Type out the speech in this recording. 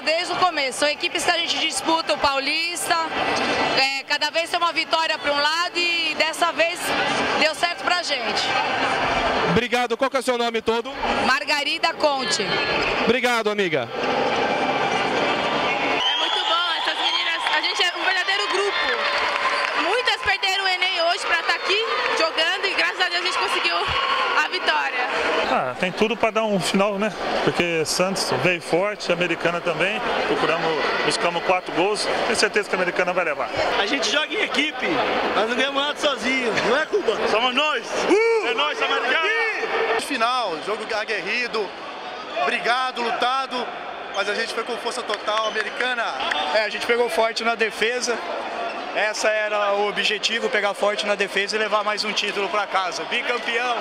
desde o começo. São equipes que a gente disputa o Paulista, cada vez tem uma vitória para um lado e dessa vez deu certo pra gente. Obrigado. Qual que é o seu nome todo? Margarida Conte. Obrigado, amiga. É muito bom, essas meninas, a gente é um verdadeiro grupo. Muitas perderam o Enem hoje para estar aqui jogando e graças a Deus a gente conseguiu a vitória. Tem tudo para dar um final, né? Porque Santos veio forte, a Americana também. Buscamos 4 gols. Tenho certeza que a Americana vai levar. A gente joga em equipe, nós não ganhamos nada sozinhos, não é, Cuba? Somos nós! É nós, Americana! Final, jogo aguerrido, brigado, lutado, mas a gente foi com força total. Americana. A gente pegou forte na defesa. Essa era o objetivo, pegar forte na defesa e levar mais um título para casa. Bicampeão!